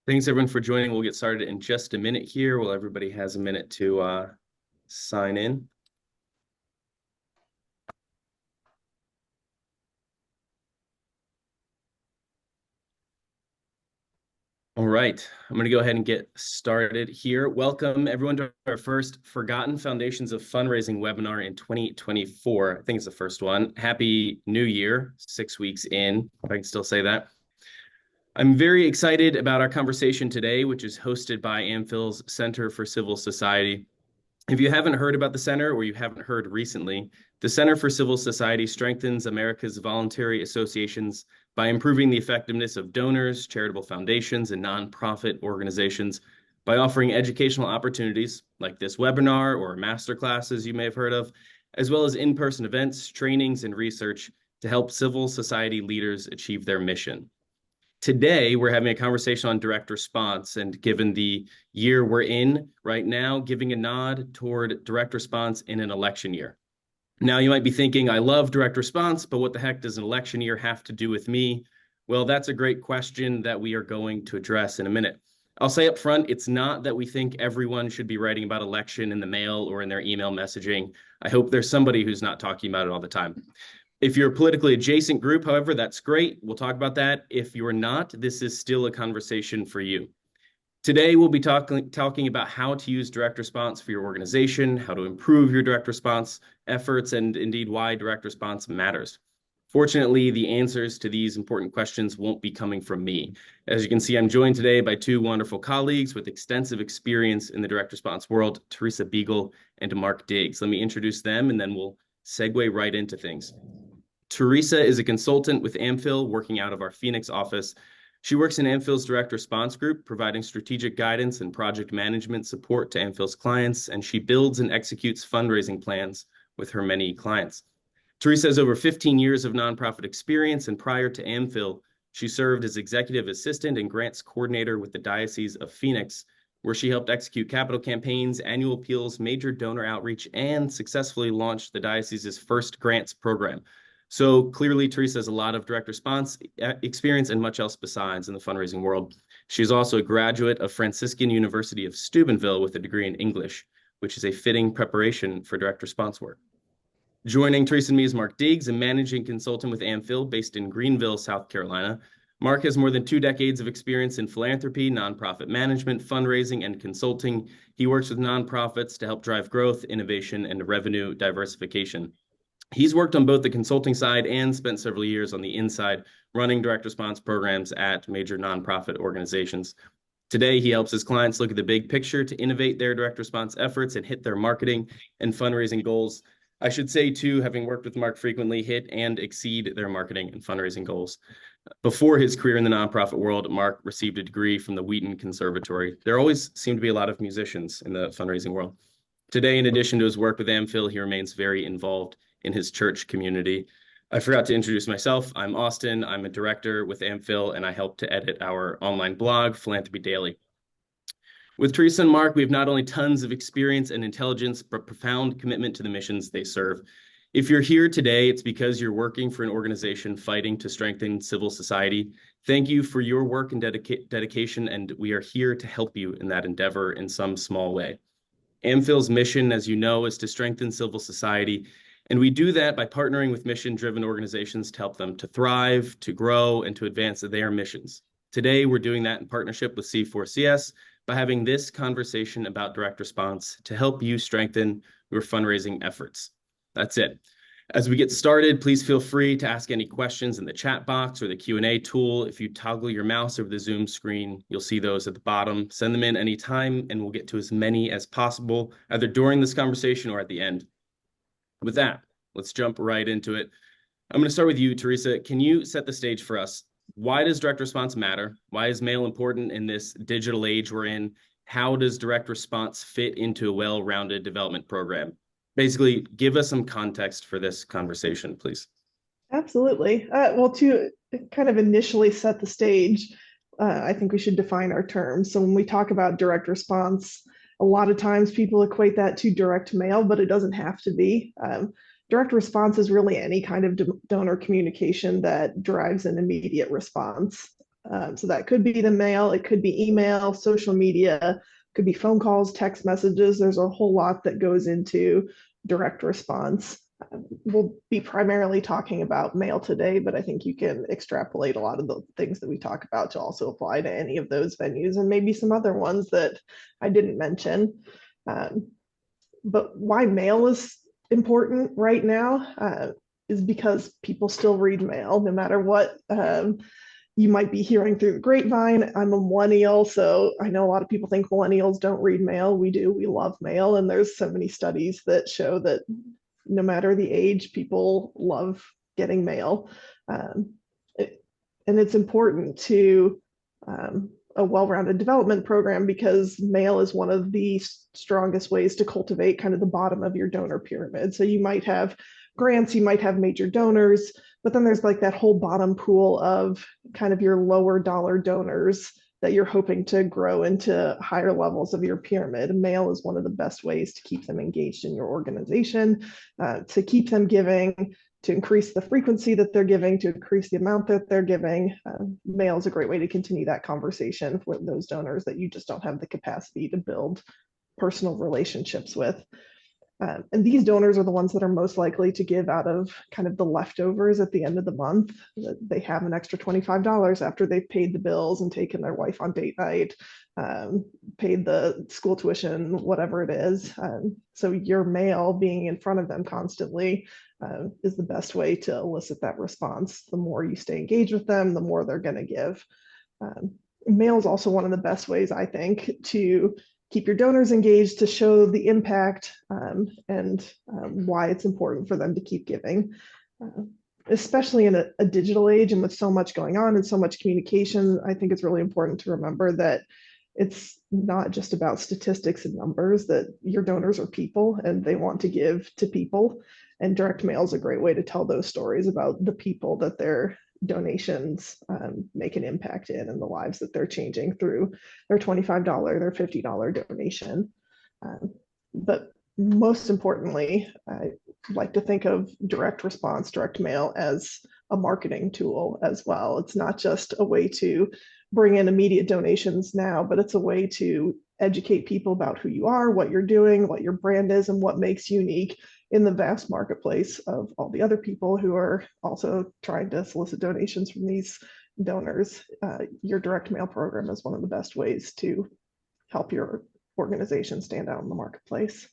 Thanks everyone for joining. We'll get started in just a minute here while everybody has a minute to sign in. All right, I'm going to go ahead and get started here. Welcome everyone to our first Forgotten Foundations of Fundraising webinar in 2024. I think it's the first one. Happy New Year, 6 weeks in, if I can still say that. I'm very excited about our conversation today, which is hosted by AmPhil's Center for Civil Society. If you haven't heard about the center, or you haven't heard recently, the Center for Civil Society strengthens America's voluntary associations by improving the effectiveness of donors, charitable foundations, and nonprofit organizations by offering educational opportunities like this webinar or master classes you may have heard of, as well as in-person events, trainings, and research to help civil society leaders achieve their mission. Today, we're having a conversation on direct response, and given the year we're in right now, giving a nod toward direct response in an election year. Now, you might be thinking, I love direct response, but what the heck does an election year have to do with me? Well, that's a great question that we are going to address in a minute. I'll say up front, it's not that we think everyone should be writing about election in the mail or in their email messaging. I hope there's somebody who's not talking about it all the time. If you're a politically adjacent group, however, that's great. We'll talk about that. If you're not, this is still a conversation for you. Today, we'll be talking about how to use direct response for your organization, how to improve your direct response efforts, and indeed why direct response matters. Fortunately, the answers to these important questions won't be coming from me. As you can see, I'm joined today by two wonderful colleagues with extensive experience in the direct response world, Teresa Beagle and Mark Diggs. Let me introduce them, and then we'll segue right into things. Teresa is a consultant with AmPhil working out of our Phoenix office. She works in AmPhil's direct response group, providing strategic guidance and project management support to AmPhil's clients, and she builds and executes fundraising plans with her many clients. Teresa has over 15 years of nonprofit experience, and prior to AmPhil, she served as executive assistant and grants coordinator with the Diocese of Phoenix, where she helped execute capital campaigns, annual appeals, major donor outreach, and successfully launched the diocese's first grants program. So clearly, Teresa has a lot of direct response experience and much else besides in the fundraising world. She's also a graduate of Franciscan University of Steubenville with a degree in English, which is a fitting preparation for direct response work. Joining Teresa and me is Mark Diggs, a managing consultant with AmPhil based in Greenville, South Carolina. Mark has more than 2 decades of experience in philanthropy, nonprofit management, fundraising, and consulting. He works with nonprofits to help drive growth, innovation, and revenue diversification. He's worked on both the consulting side and spent several years on the inside running direct response programs at major nonprofit organizations. Today, he helps his clients look at the big picture to innovate their direct response efforts and hit their marketing and fundraising goals. I should say, too, having worked with Mark frequently, hit and exceed their marketing and fundraising goals. Before his career in the nonprofit world, Mark received a degree from the Wheaton Conservatory. There always seem to be a lot of musicians in the fundraising world. Today, in addition to his work with AmPhil, he remains very involved in his church community. I forgot to introduce myself. I'm Austin. I'm a director with AmPhil, and I help to edit our online blog, Philanthropy Daily. With Teresa and Mark, we have not only tons of experience and intelligence, but profound commitment to the missions they serve. If you're here today, it's because you're working for an organization fighting to strengthen civil society. Thank you for your work and dedication, and we are here to help you in that endeavor in some small way. AmPhil's mission, as you know, is to strengthen civil society, and we do that by partnering with mission-driven organizations to help them to thrive, to grow, and to advance their missions. Today, we're doing that in partnership with C4CS by having this conversation about direct response to help you strengthen your fundraising efforts. That's it. As we get started, please feel free to ask any questions in the chat box or the Q&A tool. If you toggle your mouse over the Zoom screen, you'll see those at the bottom. Send them in anytime, and we'll get to as many as possible, either during this conversation or at the end. With that, let's jump right into it. I'm going to start with you, Teresa. Can you set the stage for us? Why does direct response matter? Why is mail important in this digital age we're in? How does direct response fit into a well-rounded development program? Basically, give us some context for this conversation, please. Absolutely. Well, to kind of initially set the stage, I think we should define our terms. So when we talk about direct response, a lot of times people equate that to direct mail, but it doesn't have to be. Direct response is really any kind of donor communication that drives an immediate response. So that could be the mail, it could be email, social media, could be phone calls, text messages. There's a whole lot that goes into direct response. We'll be primarily talking about mail today, but I think you can extrapolate a lot of the things that we talk about to also apply to any of those venues and maybe some other ones that I didn't mention. Um, but why mail is important right now is because people still read mail no matter what you might be hearing through the grapevine. I'm a millennial, so I know a lot of people think millennials don't read mail. We do. We love mail, and there's so many studies that show that no matter the age, people love getting mail. Um, it, and it's important to a well-rounded development program because mail is one of the strongest ways to cultivate kind of the bottom of your donor pyramid. So you might have grants, you might have major donors, but then there's like that whole bottom pool of kind of your lower dollar donors that you're hoping to grow into higher levels of your pyramid. Mail is one of the best ways to keep them engaged in your organization, to keep them giving, to increase the frequency that they're giving, to increase the amount that they're giving. Mail is a great way to continue that conversation with those donors that you just don't have the capacity to build personal relationships with. And these donors are the ones that are most likely to give out of kind of the leftovers at the end of the month. They have an extra $25 after they've paid the bills and taken their wife on date night, paid the school tuition, whatever it is. So your mail being in front of them constantly is the best way to elicit that response. The more you stay engaged with them, the more they're going to give. Um, Mail is also one of the best ways, I think, to keep your donors engaged, to show the impact and why it's important for them to keep giving. Especially in a digital age and with so much going on and so much communication, I think it's really important to remember that it's not just about statistics and numbers, that your donors are people and they want to give to people. And direct mail is a great way to tell those stories about the people that their donations make an impact in and the lives that they're changing through their $25, their $50 donation. Um, but most importantly, I like to think of direct response, direct mail as a marketing tool as well. It's not just a way to bring in immediate donations now, but it's a way to educate people about who you are, what you're doing, what your brand is, and what makes you unique in the vast marketplace of all the other people who are also trying to solicit donations from these donors. Your direct mail program is one of the best ways to help your organization stand out in the marketplace.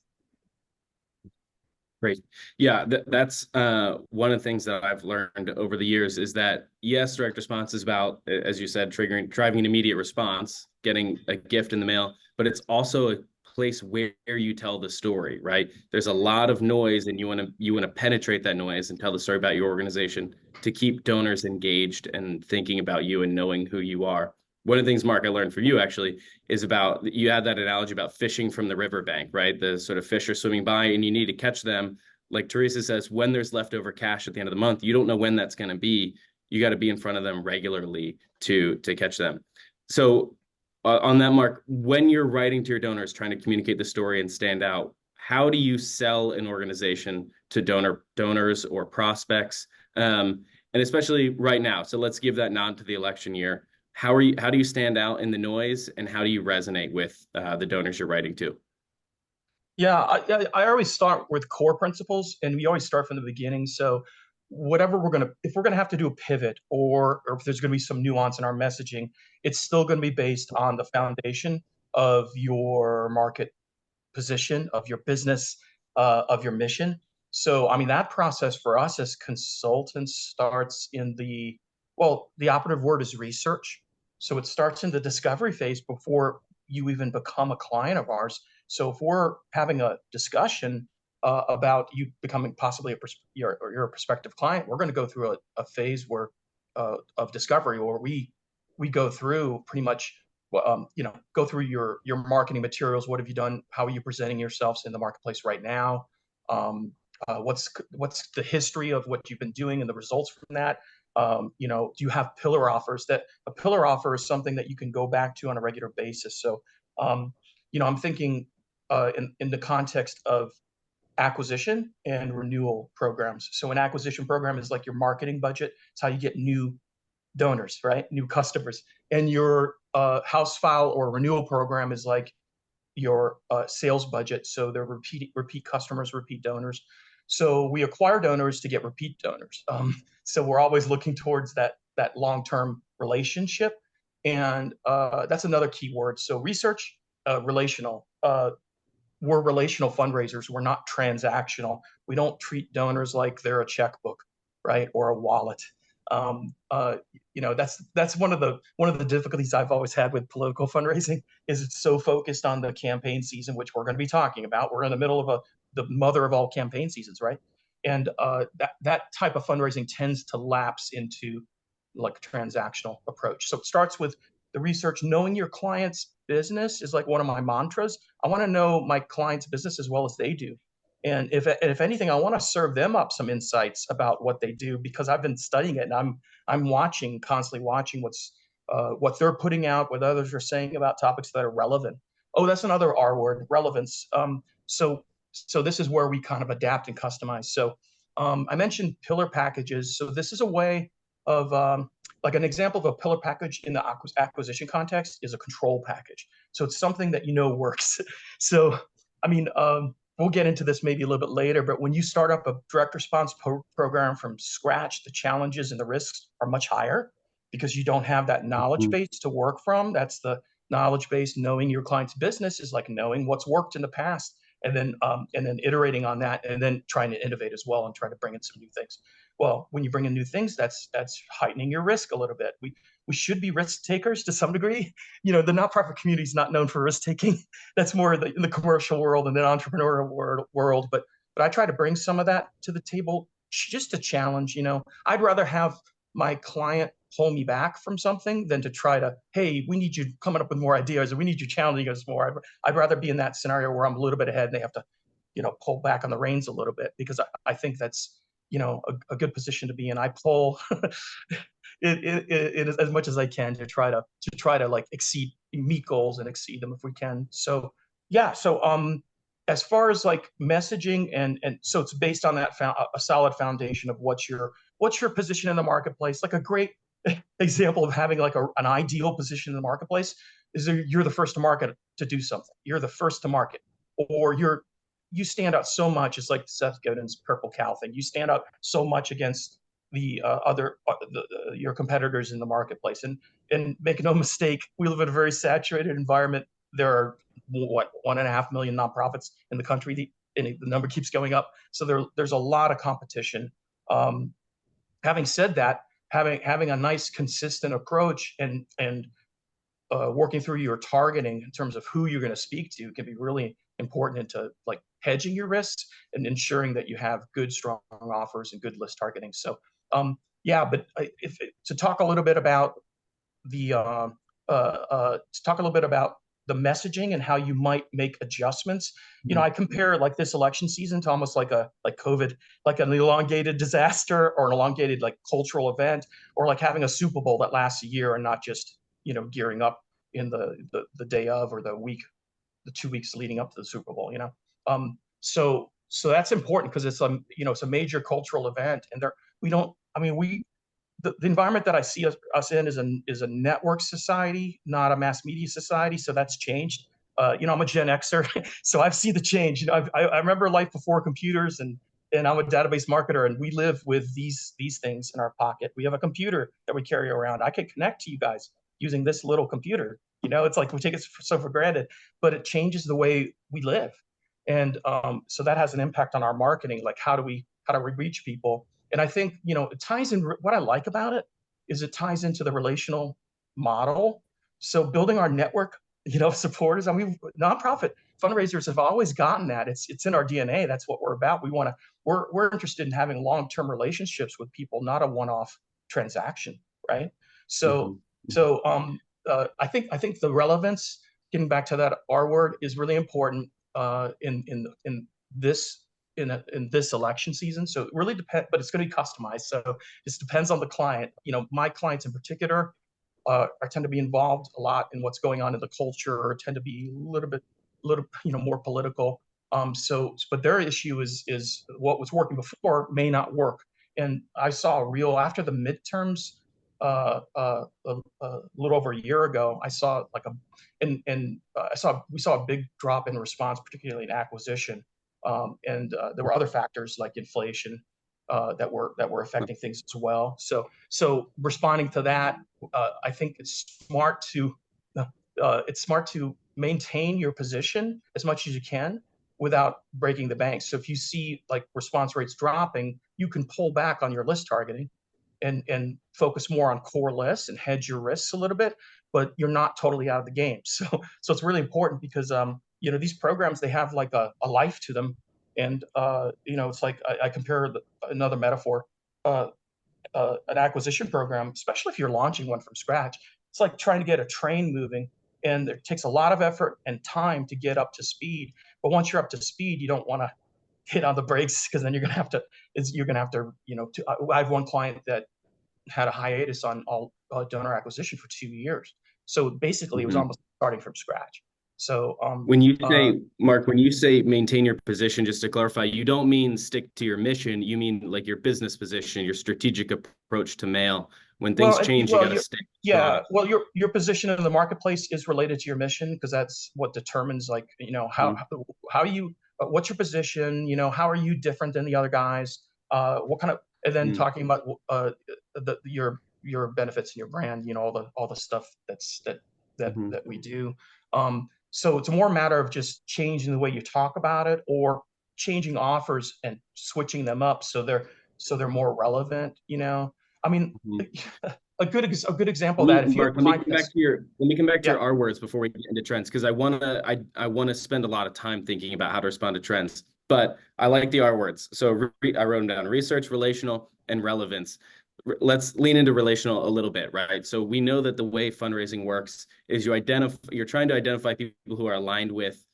Great. Yeah, that's one of the things that I've learned over the years is that yes, direct response is about, as you said, driving an immediate response, getting a gift in the mail, but it's also a place where you tell the story, right? There's a lot of noise, and you want to penetrate that noise and tell the story about your organization to keep donors engaged and thinking about you and knowing who you are. One of the things, Mark, I learned from you actually is about, you had that analogy about fishing from the riverbank, right? The sort of fish are swimming by and you need to catch them. Like Teresa says, when there's leftover cash at the end of the month, you don't know when that's going to be. You got to be in front of them regularly to catch them. So on that, Mark, when you're writing to your donors, trying to communicate the story and stand out, how do you sell an organization to donors or prospects? And especially right now. So let's give that nod to the election year. How do you stand out in the noise, and how do you resonate with the donors you're writing to? Yeah, I always start with core principles, and we always start from the beginning. So whatever if we're gonna have to do a pivot, or if there's gonna be some nuance in our messaging, it's still gonna be based on the foundation of your market position, of your business, of your mission. So, I mean, that process for us as consultants starts in the operative word is research. So it starts in the discovery phase before you even become a client of ours. So if we're having a discussion about you becoming possibly you're a prospective client, we're going to go through a phase of discovery where we go through pretty much go through your marketing materials. What have you done? How are you presenting yourselves in the marketplace right now? What's the history of what you've been doing and the results from that? Do you have pillar offers? That a pillar offer is something that you can go back to on a regular basis. So, I'm thinking in the context of acquisition and renewal programs. So an acquisition program is like your marketing budget. It's how you get new donors, right? New customers. And your house file or renewal program is like your sales budget. So they're repeat customers, repeat donors. So we acquire donors to get repeat donors. So we're always looking towards that long-term relationship, and that's another key word. So research, relational. We're relational fundraisers. We're not transactional. We don't treat donors like they're a checkbook, right, or a wallet. Um, uh, that's one of the difficulties I've always had with political fundraising is it's so focused on the campaign season, which we're going to be talking about. We're in the middle of the mother of all campaign seasons, right? And that type of fundraising tends to lapse into like a transactional approach. So it starts with the research. Knowing your client's business is like one of my mantras. I want to know my client's business as well as they do. And if anything, I want to serve them up some insights about what they do because I've been studying it and I'm constantly watching what they're putting out, what others are saying about topics that are relevant. Oh, that's another R word, relevance. So this is where we kind of adapt and customize. So I mentioned pillar packages. So this is a way of like an example of a pillar package in the acquisition context is a control package. So it's something that you know works. So, I mean, we'll get into this maybe a little bit later, but when you start up a direct response program from scratch, the challenges and the risks are much higher because you don't have that knowledge Mhm. base to work from. That's the knowledge base. Knowing your client's business is like knowing what's worked in the past and then iterating on that and then trying to innovate as well and trying to bring in some new things. Well, when you bring in new things, that's heightening your risk a little bit. We should be risk takers to some degree. You know, the nonprofit community is not known for risk taking. That's more in the commercial world and the entrepreneurial world. But I try to bring some of that to the table just to challenge. You know, I'd rather have my client pull me back from something than to try to, hey, we need you coming up with more ideas, or we need you challenging us more. I'd rather be in that scenario where I'm a little bit ahead and they have to, pull back on the reins a little bit because I think that's a good position to be in. I pull it as much as I can to try to like meet goals and exceed them if we can. So yeah, so as far as like messaging and so it's based on that a solid foundation of what's your position in the marketplace. Like a great example of having like an ideal position in the marketplace is you're the first to market to do something. You're the first to market, or you stand out so much. It's like Seth Godin's purple cow thing. You stand out so much against the your competitors in the marketplace. And make no mistake, we live in a very saturated environment. There are 1.5 million nonprofits in the country, and the number keeps going up. So there's a lot of competition. Having said that, having a nice consistent approach and working through your targeting in terms of who you're going to speak to can be really important into like hedging your risks and ensuring that you have good, strong offers and good list targeting. So, yeah, but if to talk a little bit about the to talk a little bit about the messaging and how you might make adjustments. I compare like this election season to almost like COVID, like an elongated disaster or an elongated like cultural event, or like having a Super Bowl that lasts a year and not just gearing up in the day of or the 2 weeks leading up to the Super Bowl. So that's important because it's a major cultural event, and there we don't. I mean, the environment that I see us in is a network society, not a mass media society. So that's changed. I'm a Gen Xer, so I've seen the change. I remember life before computers, and I'm a database marketer, and we live with these things in our pocket. We have a computer that we carry around. I can connect to you guys using this little computer. It's like we take it so for granted, but it changes the way we live, and so that has an impact on our marketing. Like how do we reach people? And I think, it ties in. What I like about it is it ties into the relational model. So building our network, of supporters. I mean, nonprofit fundraisers have always gotten that. It's in our DNA. That's what we're about. We're interested in having long-term relationships with people, not a one-off transaction, right? So Mhm. so I think the relevance, getting back to that R word, is really important in this in this election season. So it really depends, but it's going to be customized. So this depends on the client. My clients in particular I tend to be involved a lot in what's going on in the culture, or tend to be a little more political. But their issue is what was working before may not work. And I saw a real after the midterms. a little over a year ago, I saw like a, and we saw a big drop in response, particularly in acquisition. And there were other factors like inflation that were affecting things as well. So responding to that, I think it's smart to maintain your position as much as you can without breaking the bank. So if you see like response rates dropping, you can pull back on your list targeting and focus more on core lists and hedge your risks a little bit, but you're not totally out of the game. So it's really important because these programs, they have like a life to them. And it's like I compare another metaphor, uh, an acquisition program, especially if you're launching one from scratch. It's like trying to get a train moving, and it takes a lot of effort and time to get up to speed. But once you're up to speed, you don't want to hit on the brakes, because then you're gonna have to I have one client that had a hiatus on all donor acquisition for 2 years. So basically, it was Mhm. almost starting from scratch. So When you say, Mark, when you say maintain your position, just to clarify, you don't mean stick to your mission. You mean like your business position, your strategic approach to mail. When things change, you got to stay strong. well, your position in the marketplace is related to your mission, because that's what determines, like, Mhm. how you what's your position, how are you different than the other guys, what kind of, and then Mhm. talking about your benefits and your brand, all the stuff Mhm. that we do. So it's more a matter of just changing the way you talk about it, or changing offers and switching them up so they're more relevant. I mean, Mhm. a good example Let of me, that, if you have Mark, a client that's, let me come back to yeah, your R words before we get into trends, because I want to spend a lot of time thinking about how to respond to trends. But I like the R words. So I wrote them down: research, relational, and relevance. Let's lean into relational a little bit, right? So we know that the way fundraising works is you're trying to identify people who are aligned with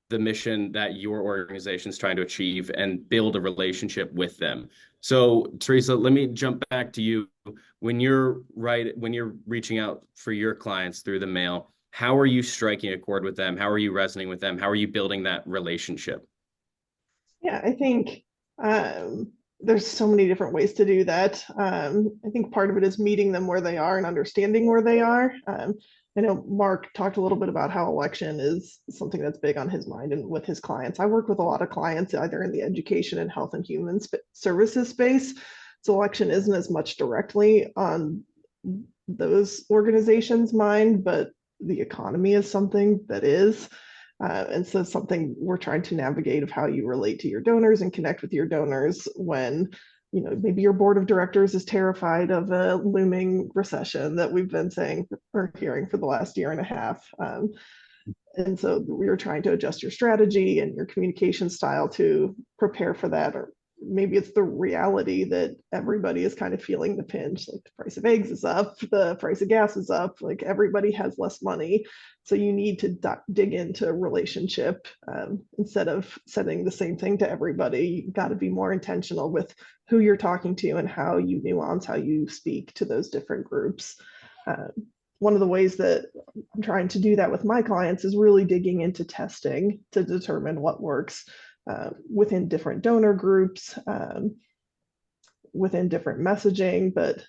the mission that your organization is trying to achieve and build a relationship with them. So, Teresa, let me jump back to you. When you're reaching out for your clients through the mail, how are you striking a chord with them? How are you resonating with them? How are you building that relationship? Yeah, I think there's so many different ways to do that. I think part of it is meeting them where they are and understanding where they are. I know Mark talked a little bit about how election is something that's big on his mind and with his clients. I work with a lot of clients either in the education and health and human services space. So election isn't as much directly on those organizations' mind, but the economy is something that is. And so something we're trying to navigate of how you relate to your donors and connect with your donors when, maybe your board of directors is terrified of a looming recession that we've been saying or hearing for the last year and a half. And so we are trying to adjust your strategy and your communication style to prepare for that. Or maybe it's the reality that everybody is kind of feeling the pinch, like the price of eggs is up, the price of gas is up, like everybody has less money. So you need to dig into relationship instead of setting the same thing to everybody. You got to be more intentional with who you're talking to and how you nuance how you speak to those different groups. Uh, One of the ways that I'm trying to do that with my clients is really digging into testing to determine what works within different donor groups, within different messaging, but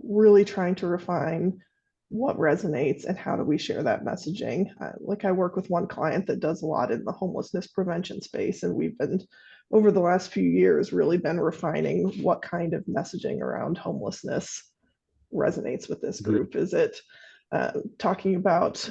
really trying to refine what resonates and how do we share that messaging. Like I work with one client that does a lot in the homelessness prevention space, and we've been over the last few years really been refining what kind of messaging around homelessness resonates with this Mhm. group. Is it talking about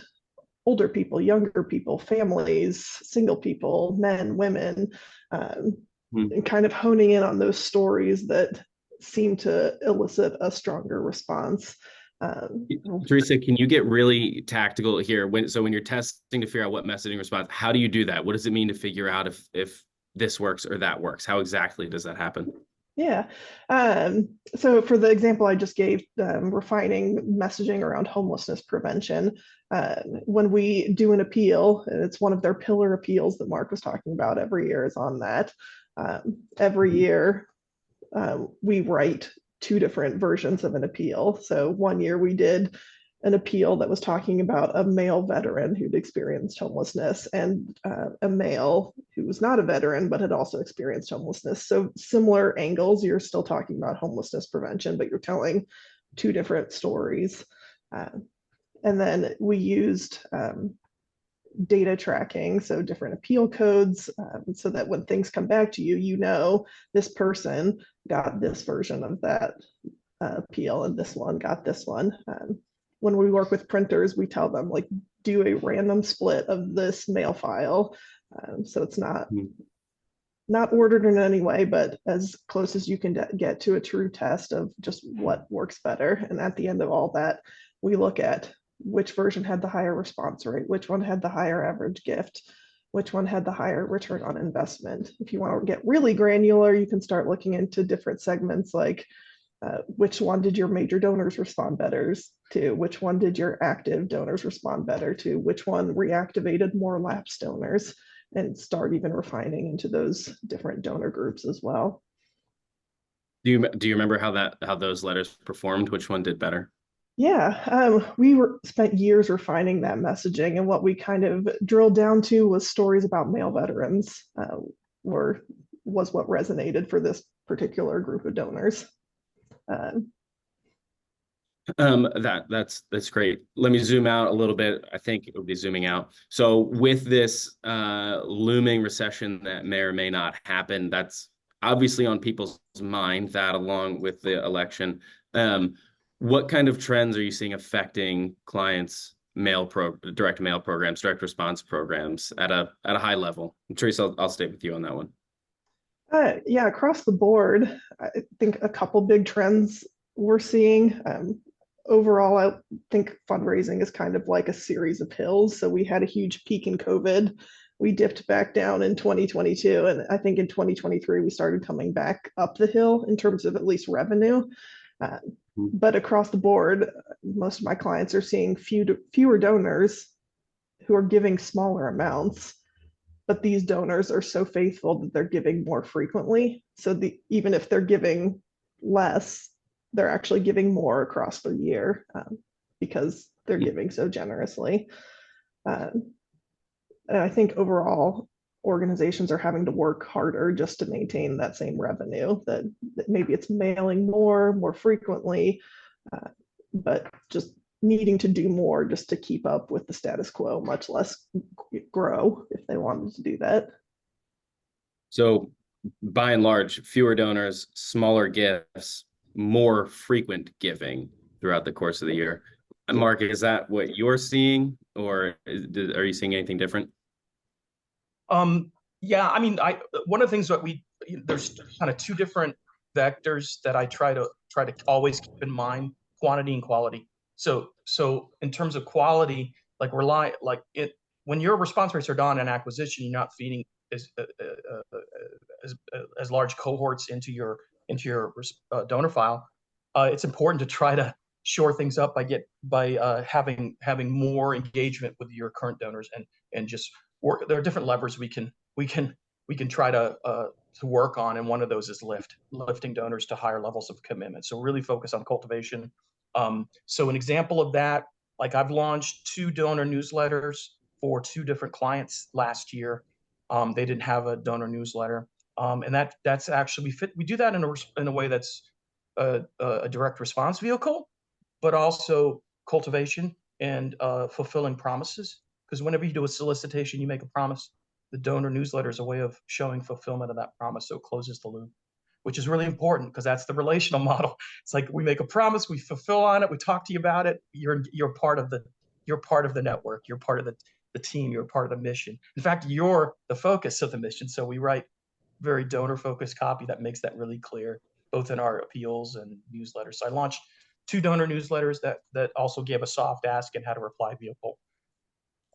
older people, younger people, families, single people, men, women, um, Mhm. and kind of honing in on those stories that seem to elicit a stronger response. Um, Teresa, can you get really tactical here? When you're testing to figure out what messaging response, how do you do that? What does it mean to figure out if this works or that works? How exactly does that happen? Yeah. So for the example I just gave, refining messaging around homelessness prevention, when we do an appeal, and it's one of their pillar appeals that Mark was talking about every year is on that. Every Mhm. year, we write two different versions of an appeal. So one year we did an appeal that was talking about a male veteran who'd experienced homelessness and a male who was not a veteran but had also experienced homelessness. So similar angles. You're still talking about homelessness prevention, but you're telling two different stories. And then we used data tracking, so different appeal codes, so that when things come back to you, you know this person got this version of that appeal and this one got this one. When we work with printers, we tell them like do a random split of this mail file, so it's not ordered in any way, but as close as you can get to a true test of just what works better. And at the end of all that, we look at which version had the higher response rate, which one had the higher average gift, which one had the higher return on investment. If you want to get really granular, you can start looking into different segments like which one did your major donors respond better to, which one did your active donors respond better to, which one reactivated more lapsed donors, and start even refining into those different donor groups as well. Do you remember how those letters performed? Which one did better? Yeah, spent years refining that messaging, and what we kind of drilled down to was stories about male veterans was what resonated for this particular group of donors. That's great. Let me zoom out a little bit. I think it would be zooming out. So with this looming recession that may or may not happen, that's obviously on people's mind, that along with the election. What kind of trends are you seeing affecting clients' direct mail programs, direct response programs at a high level? Teresa, I'll stay with you on that one. Yeah, across the board, I think a couple big trends we're seeing. Overall, I think fundraising is kind of like a series of hills. So we had a huge peak in COVID. We dipped back down in 2022. And I think in 2023, we started coming back up the hill in terms of at least revenue. But across the board, most of my clients are seeing fewer donors who are giving smaller amounts. But these donors are so faithful that they're giving more frequently. So even if they're giving less, they're actually giving more across the year because they're giving so generously. And I think overall, organizations are having to work harder just to maintain that same revenue, that maybe it's mailing more frequently, but just needing to do more just to keep up with the status quo, much less grow if they wanted to do that. So by and large, fewer donors, smaller gifts, more frequent giving throughout the course of the year. Mark, is that what you're seeing, or are you seeing anything different? Yeah, I mean, one of the things that there's kind of two different vectors that I try to always keep in mind: quantity and quality. So in terms of quality, like when your response rates are down in acquisition, you're not feeding as large cohorts into your donor file. It's important to try to shore things up by having more engagement with your current donors and just work. There are different levers we can try to work on, and one of those is lifting donors to higher levels of commitment. So really focus on cultivation. So an example of that, like I've launched 2 donor newsletters for 2 different clients last year. They didn't have a donor newsletter, and that's actually we do that in a way that's a direct response vehicle, but also cultivation and fulfilling promises. Because whenever you do a solicitation, you make a promise. The donor newsletter is a way of showing fulfillment of that promise, so it closes the loop, which is really important because that's the relational model. It's like we make a promise, we fulfill on it, we talk to you about it. You're part of the network. You're part of the team. You're part of the mission. In fact, you're the focus of the mission. So we write very donor focused copy that makes that really clear, both in our appeals and newsletters. So I launched 2 donor newsletters that also gave a soft ask and had a reply vehicle.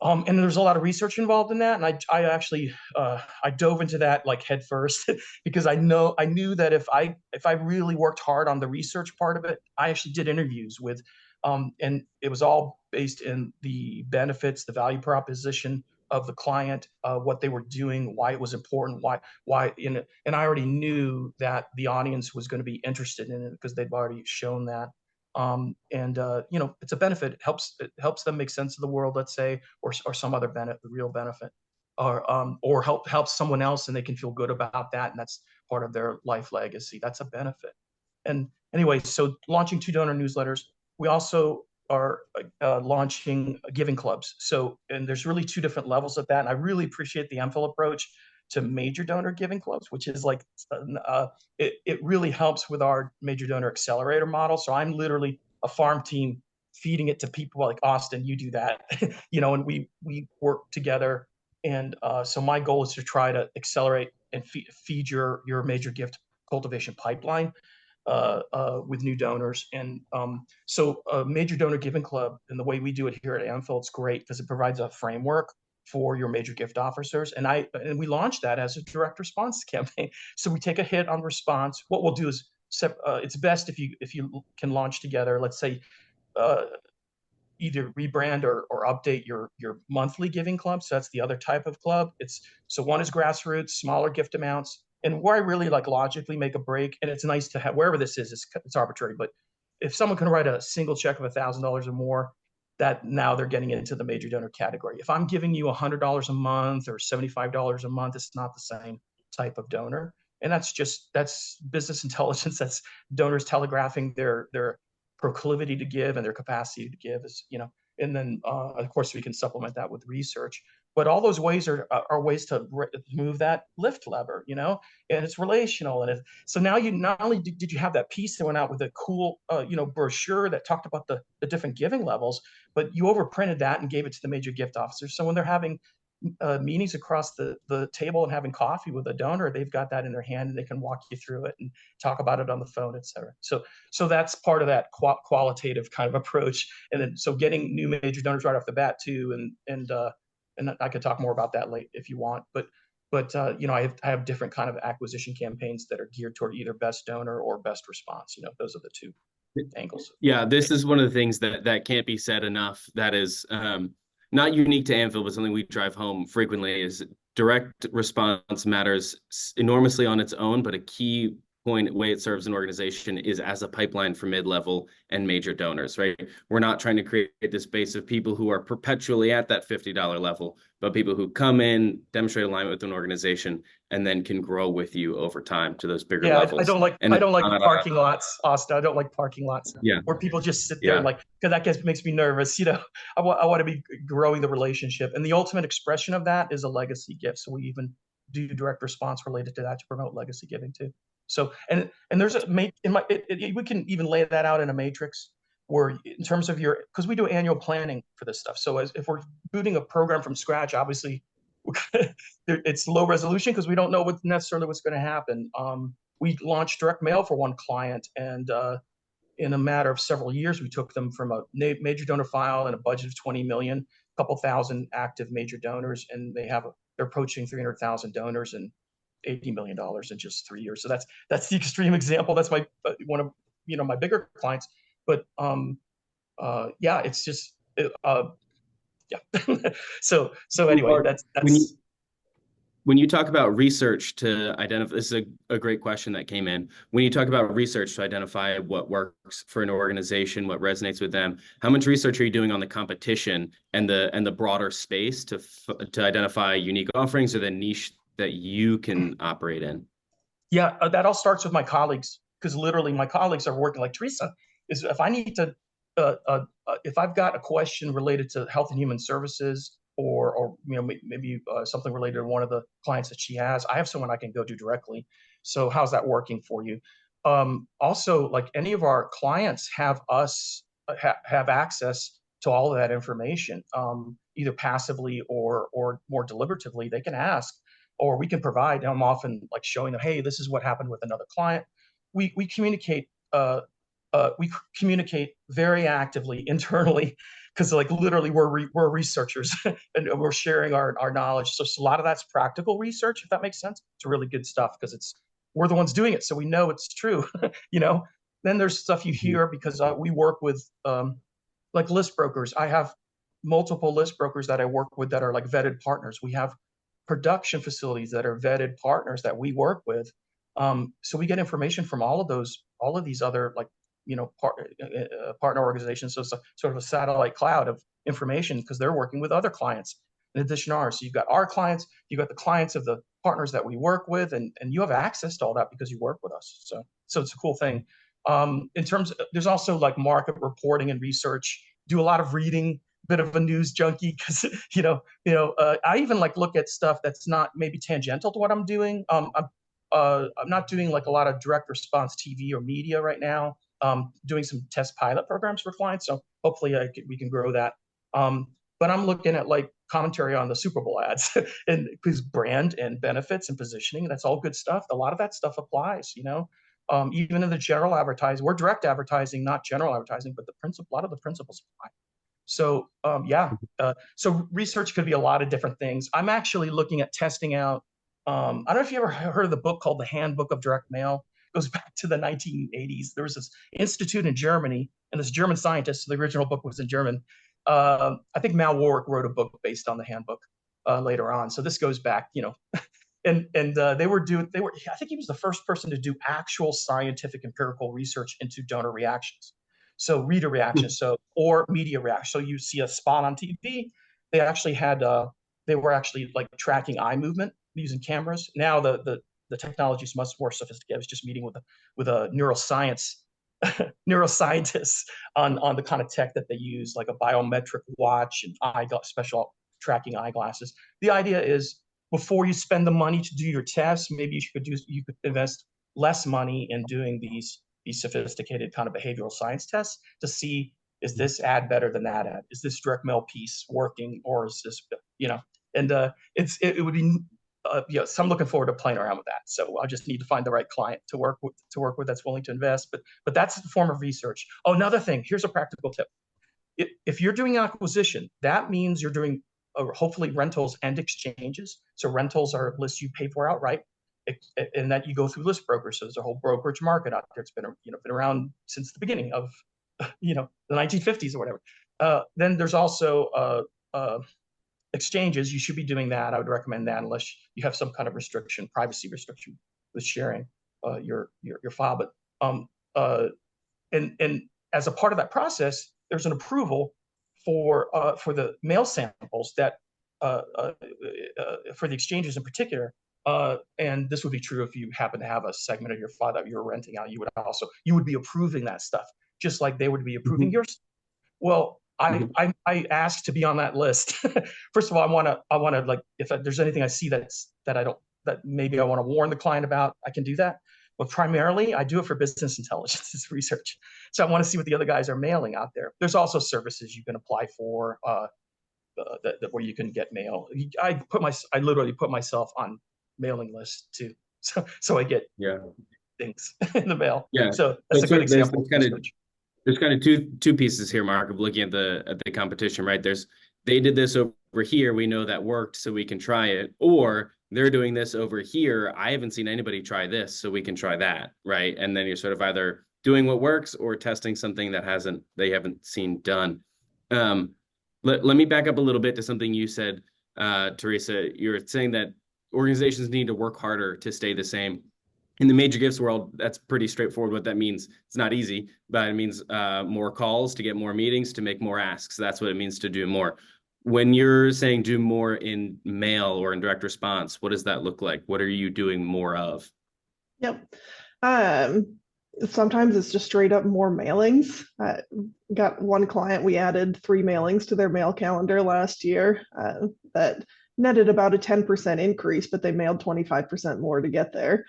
And there's a lot of research involved in that, and I actually I dove into that like head first because I knew that if I really worked hard on the research part of it, I actually did interviews with, and it was all based in the benefits, the value proposition of the client, what they were doing, why it was important, and I already knew that the audience was going to be interested in it because they've already shown that. It's a benefit. It helps them make sense of the world, let's say, or some other real benefit, or helps someone else and they can feel good about that, and that's part of their life legacy. That's a benefit. And anyway, so launching 2 donor newsletters. We also are launching giving clubs. So, and there's really 2 different levels of that. And I really appreciate the MPhil approach to major donor giving clubs, which is like, it really helps with our major donor accelerator model. So I'm literally a farm team feeding it to people like Austin, you do that, and we work together. And so my goal is to try to accelerate and feed your major gift cultivation pipeline with new donors. And so a major donor giving club, and the way we do it here at MPhil, it's great because it provides a framework for your major gift officers. And we launched that as a direct response campaign. So we take a hit on response. What we'll do is it's best if you can launch together, let's say, either rebrand or update your monthly giving club. So that's the other type of club. So one is grassroots, smaller gift amounts. And where I really like logically make a break, and it's nice to have, wherever this is, it's arbitrary, but if someone can write a single check of $1,000 or more, that now they're getting into the major donor category. If I'm giving you $100 a month or $75 a month, it's not the same type of donor. And that's business intelligence. That's donors telegraphing their proclivity to give and their capacity to give, and then of course we can supplement that with research. But all those ways are ways to move that lift lever, and it's relational. And so now you not only did you have that piece that went out with a cool, brochure that talked about the different giving levels, but you overprinted that and gave it to the major gift officers. So when they're having meetings across the table and having coffee with a donor, they've got that in their hand and they can walk you through it and talk about it on the phone, et cetera. So that's part of that qualitative kind of approach. And then so getting new major donors right off the bat too, and I could talk more about that later if you want. But I have different kind of acquisition campaigns that are geared toward either best donor or best response. Those are the 2 angles. Yeah, this is one of the things that can't be said enough. That is not unique to MPhil, but something we drive home frequently is direct response matters enormously on its own, but a key way it serves an organization is as a pipeline for mid-level and major donors, right? We're not trying to create this base of people who are perpetually at that $50 level, but people who come in, demonstrate alignment with an organization, and then can grow with you over time to those bigger levels. I don't like parking lots, Austin. I don't like parking lots where people just sit there because that makes me nervous. I want to be growing the relationship, and the ultimate expression of that is a legacy gift. So we even do direct response related to that to promote legacy giving too. So, and there's we can even lay that out in a matrix where in terms of because we do annual planning for this stuff. So if we're booting a program from scratch, obviously it's low resolution because we don't know necessarily what's going to happen. We launched direct mail for one client, and in a matter of several years, we took them from a major donor file and a budget of 20 million, a couple thousand active major donors, and they're approaching 300,000 donors and $80 million in just 3 years. So that's the extreme example. That's my one of my bigger clients. But it's just so anyway, that's when you talk about research to identify, this is a great question that came in. When you talk about research to identify what works for an organization, what resonates with them, how much research are you doing on the competition and the broader space to identify unique offerings or the niche that you can operate in? Yeah, that all starts with my colleagues, because literally my colleagues are working like Teresa. Is if I need to, if I've got a question related to health and human services, or maybe something related to one of the clients that she has, I have someone I can go to directly. So how's that working for you? Also, like any of our clients have have access to all of that information, either passively or more deliberatively. They can ask, or we can provide. I'm often like showing them, hey, this is what happened with another client. We communicate very actively internally, because like literally we're researchers and we're sharing our knowledge. So a lot of that's practical research, if that makes sense. It's really good stuff because we're the ones doing it, so we know it's true. Then there's stuff you hear because we work with like list brokers. I have multiple list brokers that I work with that are like vetted partners. We have production facilities that are vetted partners that we work with. So we get information from all of these other like partner organizations. So it's sort of a satellite cloud of information because they're working with other clients in addition to ours. So you've got our clients, you've got the clients of the partners that we work with, and you have access to all that because you work with us. So it's a cool thing. In terms of, there's also like market reporting and research. Do a lot of reading, bit of a news junkie because I even like look at stuff that's not maybe tangential to what I'm doing. I'm not doing like a lot of direct response TV or media right now. Doing some test pilot programs for clients, so hopefully we can grow that. But I'm looking at like commentary on the Super Bowl ads and because brand and benefits and positioning, that's all good stuff. A lot of that stuff applies, even in the general advertising. We're direct advertising, not general advertising, but a lot of the principles apply. So yeah, so research could be a lot of different things. I'm actually looking at testing out. I don't know if you ever heard of the book called The Handbook of Direct Mail. It goes back to the 1980s. There was this institute in Germany, and this German scientist. The original book was in German. I think Mal Warwick wrote a book based on the handbook later on. So this goes back, and they were. I think he was the first person to do actual scientific empirical research into donor reactions. So reader reactions, or media reactions. So you see a spot on TV, they actually had they were actually like tracking eye movement using cameras. Now the technology is much more sophisticated. I was just meeting with a neuroscientists on the kind of tech that they use, like a biometric watch and special tracking eyeglasses. The idea is before you spend the money to do your tests, maybe you could invest less money in doing these sophisticated kind of behavioral science tests to see, is this ad better than that ad? Is this direct mail piece working, or is this, and it would be, so I'm looking forward to playing around with that. So I just need to find the right client to work with that's willing to invest. But that's the form of research. Oh, another thing, here's a practical tip. If you're doing acquisition, that means you're doing hopefully rentals and exchanges. So rentals are lists you pay for outright, and that you go through list brokers. So there's a whole brokerage market out there. It's been been around since the beginning of the 1950s or whatever. Then there's also exchanges. You should be doing that. I would recommend that unless you have some kind of privacy restriction with sharing your file. But and as a part of that process, there's an approval for the mail samples that for the exchanges in particular. And this would be true if you happen to have a segment of your file that you're renting out. You would be approving that stuff, just like they would be approving yours. Well, I asked to be on that list. First of all, I want to like, if there's anything I see that maybe I want to warn the client about, I can do that. But primarily, I do it for business intelligence research. So I want to see what the other guys are mailing out there. There's also services you can apply for where you can get mail. I literally put myself on mailing lists too, so I get things in the mail. Yeah. So that's a good example. There's kind of two pieces here, Mark, of looking at the competition, right? They did this over here. We know that worked, so we can try it. Or they're doing this over here. I haven't seen anybody try this, so we can try that, right? And then you're sort of either doing what works or testing something that they haven't seen done. Let me back up a little bit to something you said, Teresa. You're saying that organizations need to work harder to stay the same. In the major gifts world, that's pretty straightforward what that means. It's not easy, but it means more calls to get more meetings, to make more asks. That's what it means to do more. When you're saying do more in mail or in direct response, what does that look like? What are you doing more of? Yep. Sometimes it's just straight up more mailings. Got one client, we added 3 mailings to their mail calendar last year that netted about a 10% increase, but they mailed 25% more to get there.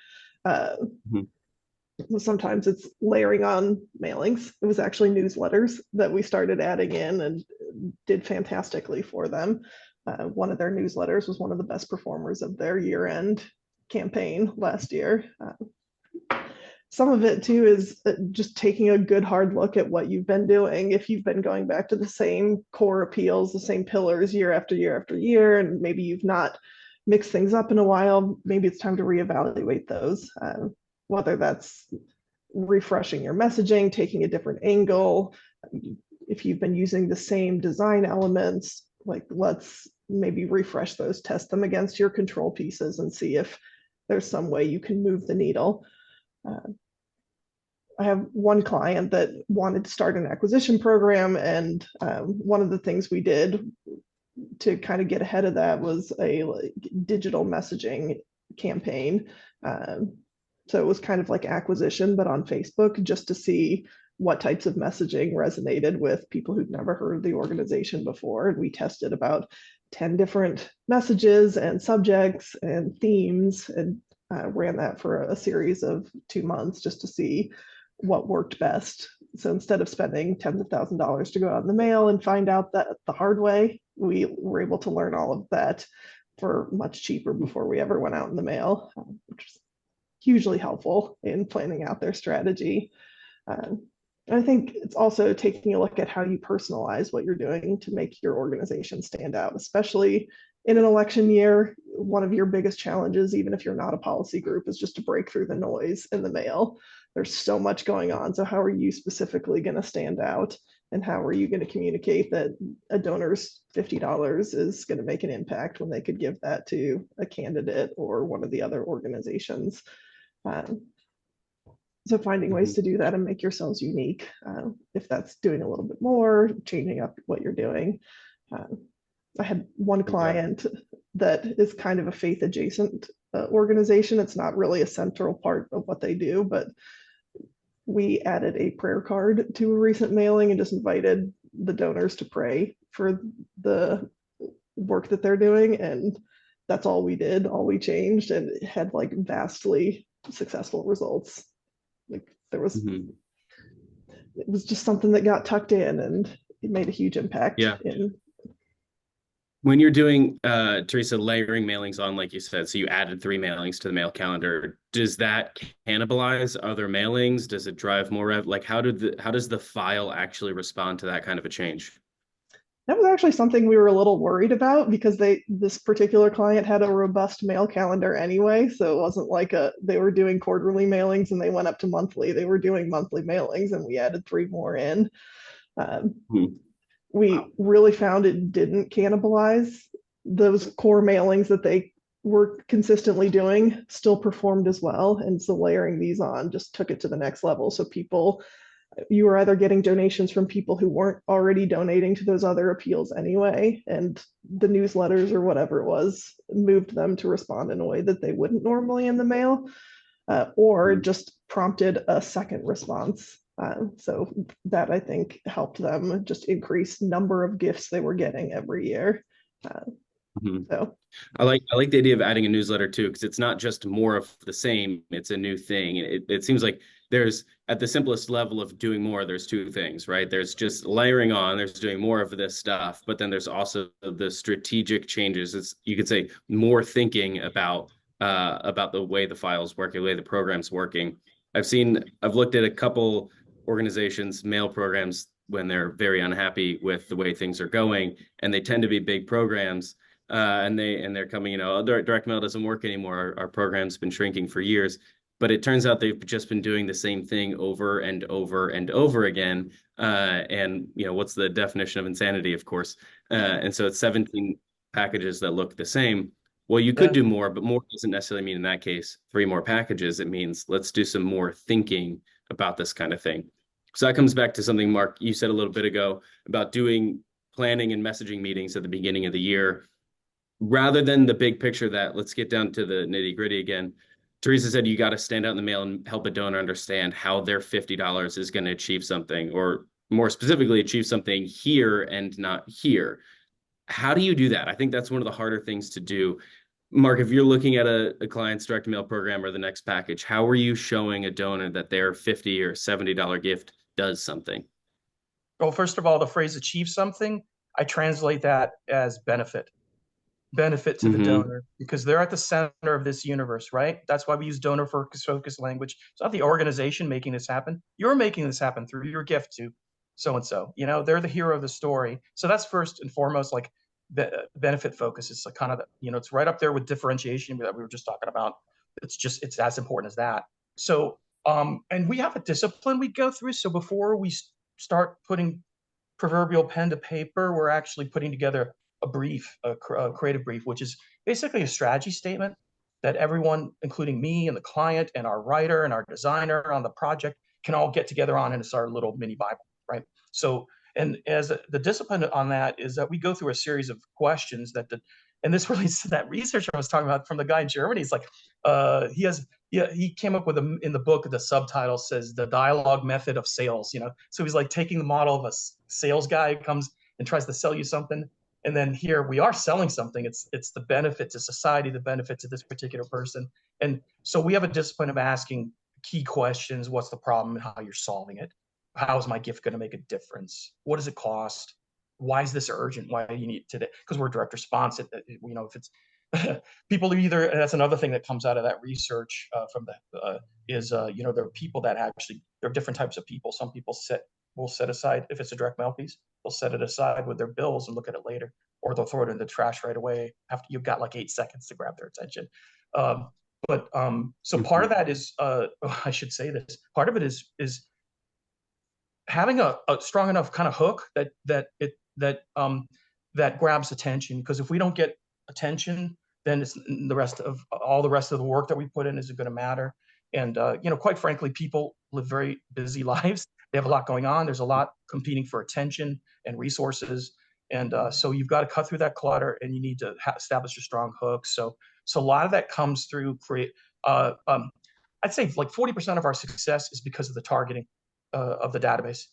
Sometimes it's layering on mailings. It was actually newsletters that we started adding in and did fantastically for them. One of their newsletters was one of the best performers of their year-end campaign last year. Some of it too is just taking a good hard look at what you've been doing. If you've been going back to the same core appeals, the same pillars year after year after year, and maybe you've not mixed things up in a while, maybe it's time to reevaluate those. Whether that's refreshing your messaging, taking a different angle. If you've been using the same design elements, like let's maybe refresh those, test them against your control pieces and see if there's some way you can move the needle. I have one client that wanted to start an acquisition program, and one of the things we did to kind of get ahead of that was a digital messaging campaign. So it was kind of like acquisition, but on Facebook, just to see what types of messaging resonated with people who'd never heard of the organization before. And we tested about 10 different messages and subjects and themes, and ran that for a series of 2 months just to see what worked best. So instead of spending tens of thousands of dollars to go out in the mail and find out that the hard way, we were able to learn all of that for much cheaper before we ever went out in the mail, which is hugely helpful in planning out their strategy. Um, I think it's also taking a look at how you personalize what you're doing to make your organization stand out, especially in an election year. One of your biggest challenges, even if you're not a policy group, is just to break through the noise in the mail. There's so much going on. So how are you specifically going to stand out? And how are you going to communicate that a donor's $50 is going to make an impact when they could give that to a candidate or one of the other organizations? Um, so finding ways to do that and make yourselves unique, if that's doing a little bit more, changing up what you're doing. I had one client that is kind of a faith adjacent organization. It's not really a central part of what they do, but we added a prayer card to a recent mailing and just invited the donors to pray for the work that they're doing. And that's all we did, all we changed, and it had like vastly successful results. Like there was, it was just something that got tucked in and it made a huge impact. Yeah. In When you're doing, Teresa, layering mailings on, like you said, so you added 3 mailings to the mail calendar, does that cannibalize other mailings? Does it drive more rev? Like how does the file actually respond to that kind of a change? that was actually something we were a little worried about because this particular client had a robust mail calendar anyway. So it wasn't like they were doing quarterly mailings and they went up to monthly. They were doing monthly mailings and we added 3 more in. We really found it didn't cannibalize. Those core mailings that they were consistently doing still performed as well. And so layering these on just took it to the next level. So you were either getting donations from people who weren't already donating to those other appeals anyway, and the newsletters or whatever it was moved them to respond in a way that they wouldn't normally in the mail, or just prompted a second response. So that I think helped them just increase number of gifts they were getting every year. So I like the idea of adding a newsletter too, because it's not just more of the same, it's a new thing. It seems like there's, at the simplest level of doing more, there's 2 things, right? There's just layering on, there's doing more of this stuff, but then there's also the strategic changes. It's, you could say, more thinking about the way the file's working, the way the program's working. I've looked at a couple organizations, mail programs, when they're very unhappy with the way things are going, and they tend to be big programs. And they're coming, direct mail doesn't work anymore. Our program's been shrinking for years, but it turns out they've just been doing the same thing over and over and over again. And what's the definition of insanity, of course? And so it's 17 packages that look the same. Well, you could do more, but more doesn't necessarily mean in that case 3 more packages. It means let's do some more thinking about this kind of thing. So that comes back to something, Mark, you said a little bit ago about doing planning and messaging meetings at the beginning of the year. Rather than the big picture, that let's get down to the nitty gritty again. Teresa said you got to stand out in the mail and help a donor understand how their $50 is going to achieve something, or more specifically, achieve something here and not here. How do you do that? I think that's one of the harder things to do. Mark, if you're looking at a client's direct mail program or the next package, how are you showing a donor that their $50 or $70 gift does something? Well, first of all, the phrase achieve something, I translate that as benefit to the donor, because they're at the center of this universe, right? That's why we use donor focus language. It's not the organization making this happen. You're making this happen through your gift to so-and-so. They're the hero of the story. So that's first and foremost, like the benefit focus is like kind of, it's right up there with differentiation that we were just talking about. It's as important as that. So, and we have a discipline we go through. So before we start putting proverbial pen to paper, we're actually putting together a brief, a creative brief, which is basically a strategy statement that everyone, including me and the client and our writer and our designer on the project, can all get together on, and it's our little mini Bible, right? So, and as the discipline on that is that we go through a series of questions and this relates to that research I was talking about from the guy in Germany. It's like, he has Yeah, he came up with in the book, the subtitle says the dialogue method of sales, So he's like taking the model of a sales guy who comes and tries to sell you something. And then here we are selling something. It's the benefit to society, the benefit to this particular person. And so we have a discipline of asking key questions. What's the problem and how you're solving it? How is my gift going to make a difference? What does it cost? Why is this urgent? Why do you need it today? Because we're direct response. If it's people either, and that's another thing that comes out of that research from the there are people that actually, there are different types of people. Some people will set aside, if it's a direct mail piece, they'll set it aside with their bills and look at it later, or they'll throw it in the trash right away after you've got like 8 seconds to grab their attention. So part of that is, I should say this, part of it is having a strong enough kind of hook that grabs attention. Because if we don't get attention, then it's the rest of the work that we put in isn't going to matter. And quite frankly, people live very busy lives. They have a lot going on. There's a lot competing for attention and resources. And so you've got to cut through that clutter, and you need to establish a strong hook. So a lot of that comes through I'd say like 40% of our success is because of the targeting of the database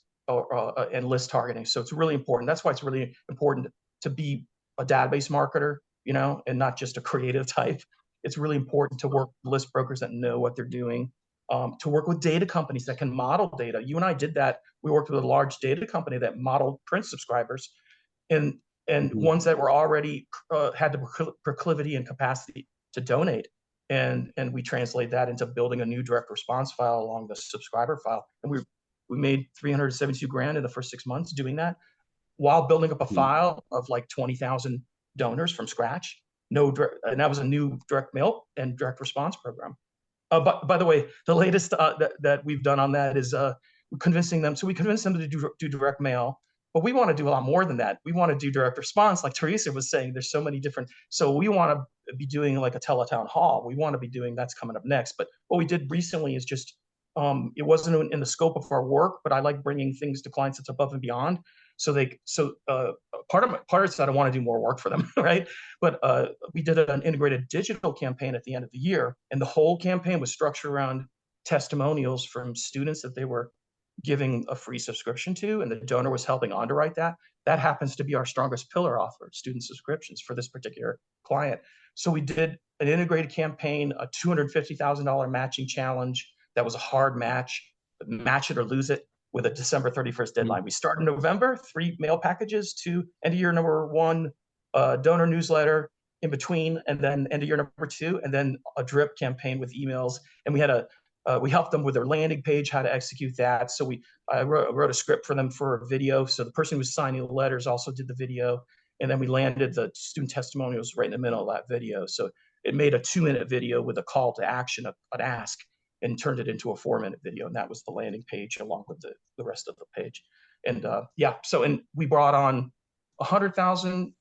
and list targeting. So it's really important. That's why it's really important to be a database marketer, and not just a creative type. It's really important to work with list brokers that know what they're doing, to work with data companies that can model data. You and I did that. We worked with a large data company that modeled print subscribers, and ones that were already had the proclivity and capacity to donate. And we translate that into building a new direct response file along the subscriber file. And we made 372 grand in the first 6 months doing that, while building up a file of like 20,000 donors from scratch. And that was a new direct mail and direct response program. But by the way, the latest that we've done on that is convincing them. So we convinced them to do direct mail, but we want to do a lot more than that. We want to do direct response, like Teresa was saying. There's so many different. So we want to be doing like a teletown hall. We want to be doing, that's coming up next. But what we did recently is just it wasn't in the scope of our work, but I like bringing things to clients that's above and beyond. So part of it is that I want to do more work for them, right? But we did an integrated digital campaign at the end of the year, and the whole campaign was structured around testimonials from students that they were giving a free subscription to, and the donor was helping underwrite that. That happens to be our strongest pillar offer, student subscriptions, for this particular client. So we did an integrated campaign, a $250,000 matching challenge that was a hard match it or lose it, with a December 31st deadline. We start in November, 3 mail packages, 2 end of year number 1 donor newsletter in between, and then end of year number 2, and then a drip campaign with emails. And we helped them with their landing page, how to execute that. So I wrote a script for them for a video. So the person who was signing the letters also did the video. And then we landed the student testimonials right in the middle of that video. So it made a 2-minute video with a call to action, an ask, and turned it into a 4-minute video. And that was the landing page along with the rest of the page. And and we brought on $100,000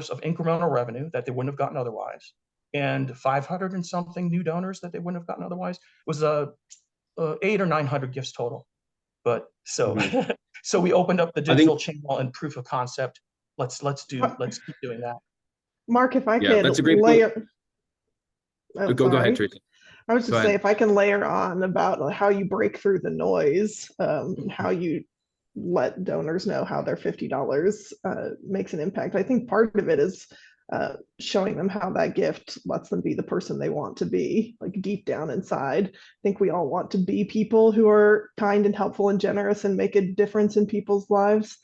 of incremental revenue that they wouldn't have gotten otherwise, and 500 and something new donors that they wouldn't have gotten otherwise. It was 800 or 900 gifts total. But so so we opened up the digital channel and proof of concept. Let's keep doing that. Mark, if I could that's a great layer. point. Oh, go ahead, Teresa. I was just saying, if I can layer on about how you break through the noise, how you let donors know how their $50 makes an impact. I think part of it is showing them how that gift lets them be the person they want to be, like deep down inside. I think we all want to be people who are kind and helpful and generous and make a difference in people's lives.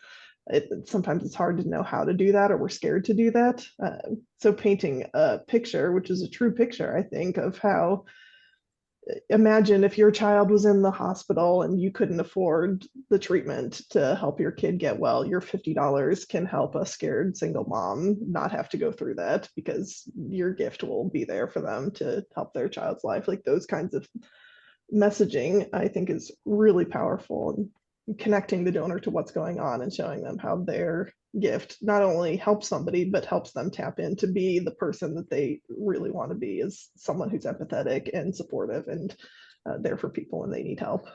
Sometimes it's hard to know how to do that, or we're scared to do that. So painting a picture, which is a true picture, I think, of how, imagine if your child was in the hospital and you couldn't afford the treatment to help your kid get well. Your $50 can help a scared single mom not have to go through that, because your gift will be there for them to help their child's life. Like those kinds of messaging, I think, is really powerful, and connecting the donor to what's going on and showing them how their gift not only helps somebody, but helps them tap in to be the person that they really want to be, as someone who's empathetic and supportive and there for people when they need help.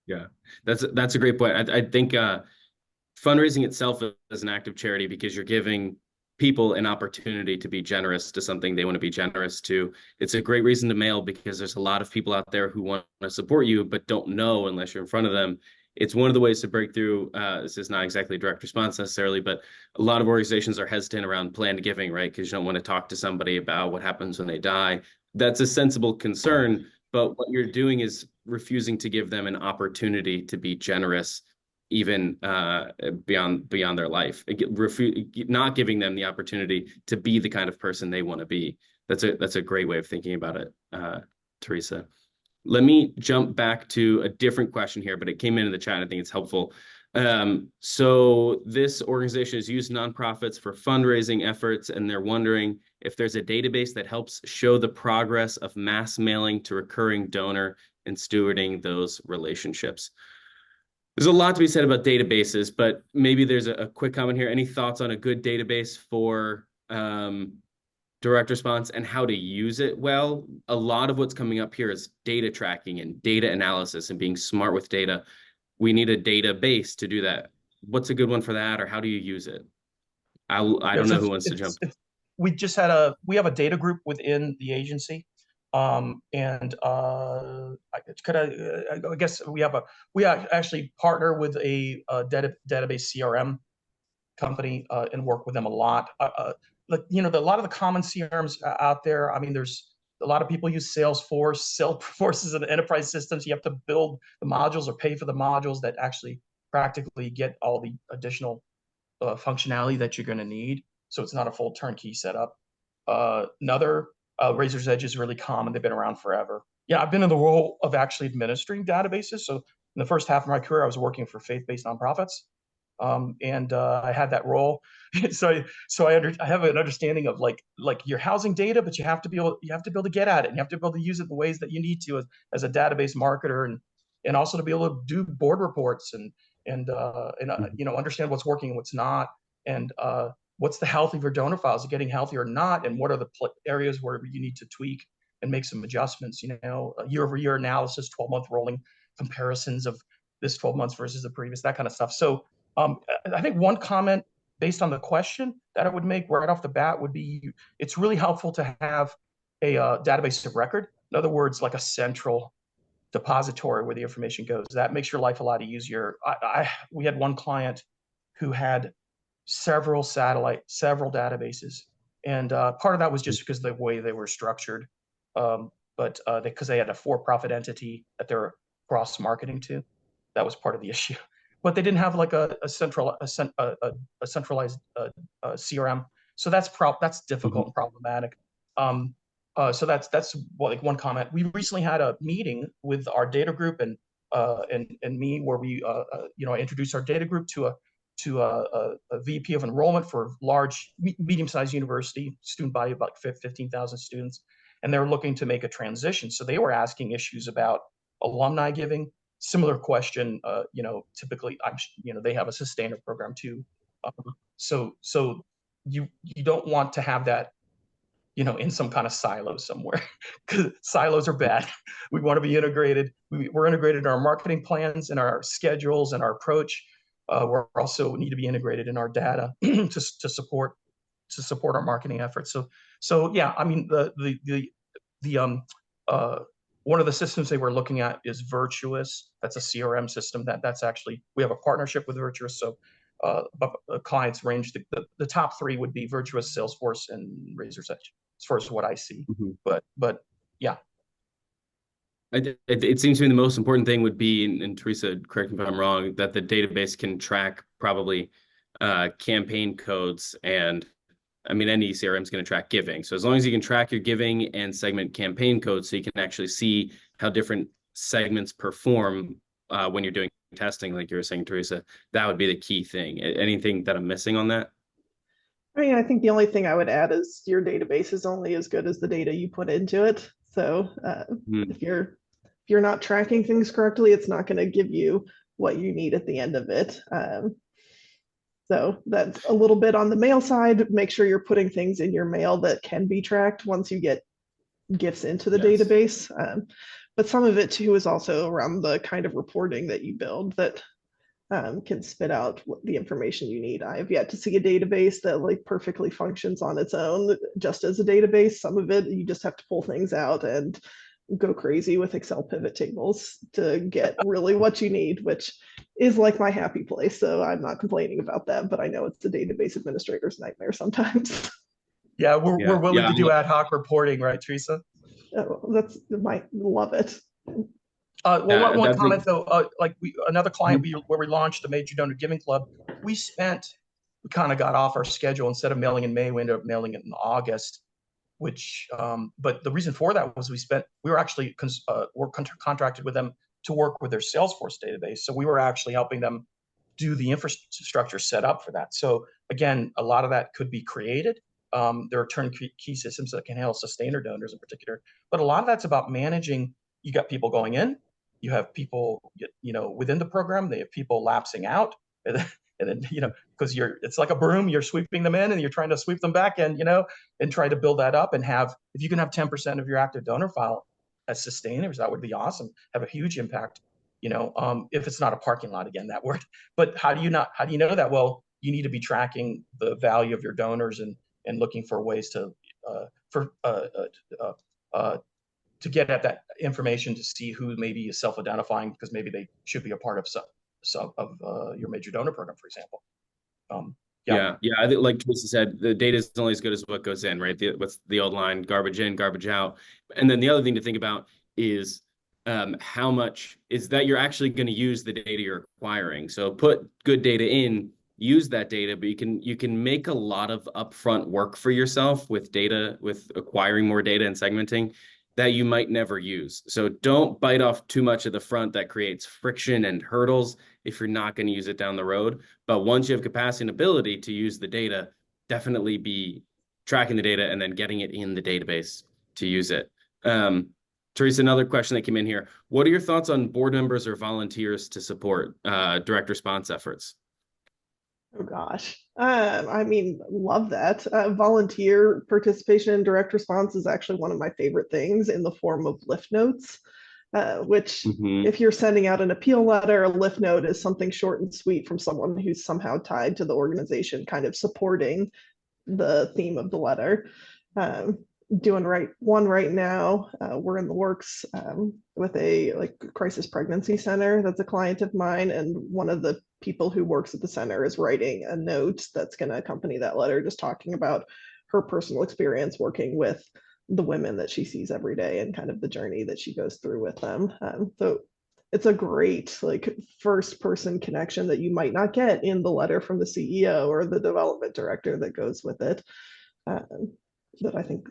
Yeah, that's a great point. I think fundraising itself is an act of charity, because you're giving people an opportunity to be generous to something they want to be generous to. It's a great reason to mail because there's a lot of people out there who want to support you but don't know unless you're in front of them. It's one of the ways to break through. This is not exactly direct response necessarily, but a lot of organizations are hesitant around planned giving, right? Because you don't want to talk to somebody about what happens when they die. That's a sensible concern, but what you're doing is refusing to give them an opportunity to be generous, even beyond their life. Not giving them the opportunity to be the kind of person they want to be. That's a great way of thinking about it, Teresa. Let me jump back to a different question here, but it came into the chat. I think it's helpful. So this organization has used nonprofits for fundraising efforts, and they're wondering if there's a database that helps show the progress of mass mailing to recurring donor and stewarding those relationships. There's a lot to be said about databases, but maybe there's a quick comment here. Any thoughts on a good database for direct response and how to use it well? A lot of what's coming up here is data tracking and data analysis and being smart with data. We need a database to do that. What's a good one for that, or how do you use it? I don't know who wants to jump. We have a data group within the agency. I guess we actually partner with a database CRM company and work with them a lot. A lot of the common CRMs out there. I mean, there's a lot of people use Salesforce. Salesforce is an enterprise systems. You have to build the modules or pay for the modules that actually practically get all the additional functionality that you're going to need. So it's not a full turnkey setup. Razor's Edge is really common. They've been around forever. Yeah, I've been in the role of actually administering databases. So in the first half of my career, I was working for faith-based nonprofits. I had that role. I have an understanding of like you're housing data, but you have to be able to get at it, and you have to be able to use it in the ways that you need to as a database marketer, and also to be able to do board reports and understand what's working and what's not, and what's the health of your donor files, are getting healthy or not, and what are the areas where you need to tweak and make some adjustments. Year-over-year analysis, 12-month rolling comparisons of this 12 months versus the previous, that kind of stuff. So I think one comment based on the question that I would make right off the bat would be, it's really helpful to have a database of record. In other words, like a central depository where the information goes. That makes your life a lot easier. We had one client who had several databases, and part of that was just because of the way they were structured, but because they had a for-profit entity that they're cross-marketing to. That was part of the issue. But they didn't have like a centralized CRM, so that's difficult and problematic. So that's like one comment. We recently had a meeting with our data group and me, where we introduced our data group to a VP of enrollment for large medium-sized university, student body of about 15,000 students, and they're looking to make a transition. So they were asking issues about alumni giving. Similar question, typically, they have a sustainer program too. So you don't want to have that, in some kind of silo somewhere, because silos are bad. We want to be integrated. We're integrated in our marketing plans and our schedules and our approach. We also need to be integrated in our data to support our marketing efforts. So yeah, I mean one of the systems they were looking at is Virtuous. That's a CRM system that's actually, we have a partnership with Virtuous. So clients range, the top three would be Virtuous, Salesforce, and Razor's Edge, as far as what I see. But yeah. It seems to me the most important thing would be, and Teresa, correct me if I'm wrong, that the database can track probably campaign codes, and I mean, any CRM is going to track giving. So as long as you can track your giving and segment campaign codes, so you can actually see how different segments perform when you're doing testing, like you were saying, Teresa, that would be the key thing. Anything that I'm missing on that? I mean, I think the only thing I would add is your database is only as good as the data you put into it. So if you're not tracking things correctly, it's not going to give you what you need at the end of it. So that's a little bit on the mail side. Make sure you're putting things in your mail that can be tracked once you get gifts into the database. But some of it too is also around the kind of reporting that you build, that can spit out the information you need. I have yet to see a database that like perfectly functions on its own just as a database. Some of it you just have to pull things out and go crazy with Excel pivot tables to get really what you need, which is like my happy place. So I'm not complaining about that, but I know it's a database administrator's nightmare sometimes. Yeah, we're willing Yeah. to do ad hoc reporting, right, Teresa? Oh, that's my love it. Well, one That's comment though, like another client where we launched the Major Donor Giving Club, we kind of got off our schedule. Instead of mailing in May, we ended up mailing it in August, which, but the reason for that was we were actually contracted with them to work with their Salesforce database. So we were actually helping them do the infrastructure set up for that. So again, a lot of that could be created. There are turnkey systems that can handle sustainer donors in particular, but a lot of that's about managing. You got people going in, you have people, within the program, they have people lapsing out, and then, because it's like a broom, you're sweeping them in and you're trying to sweep them back in, and try to build that up and if you can have 10% of your active donor file as sustainers, that would be awesome. Have a huge impact, if it's not a parking lot, again, that word. But how do you know that? Well, you need to be tracking the value of your donors and looking for ways to get at that information to see who maybe is self-identifying because maybe they should be a part of your major donor program, for example. Yeah. I think, like Teresa said, the data is only as good as what goes in, right? What's the old line? Garbage in, garbage out. And then the other thing to think about is how much is that you're actually going to use the data you're acquiring. So put good data in, use that data, but you can make a lot of upfront work for yourself with data, with acquiring more data and segmenting that you might never use. So don't bite off too much at the front that creates friction and hurdles if you're not going to use it down the road. But once you have capacity and ability to use the data, definitely be tracking the data and then getting it in the database to use it. Teresa, another question that came in here. What are your thoughts on board members or volunteers to support direct response efforts? Oh gosh. I mean, love that. Volunteer participation in direct response is actually one of my favorite things in the form of lift notes, which if you're sending out an appeal letter, a lift note is something short and sweet from someone who's somehow tied to the organization, kind of supporting the theme of the letter. Doing one right now. We're in the works with a crisis pregnancy center that's a client of mine, and one of the people who works at the center is writing a note that's going to accompany that letter, just talking about her personal experience working with the women that she sees every day and kind of the journey that she goes through with them. So it's a great first person connection that you might not get in the letter from the CEO or the development director that goes with it. That I think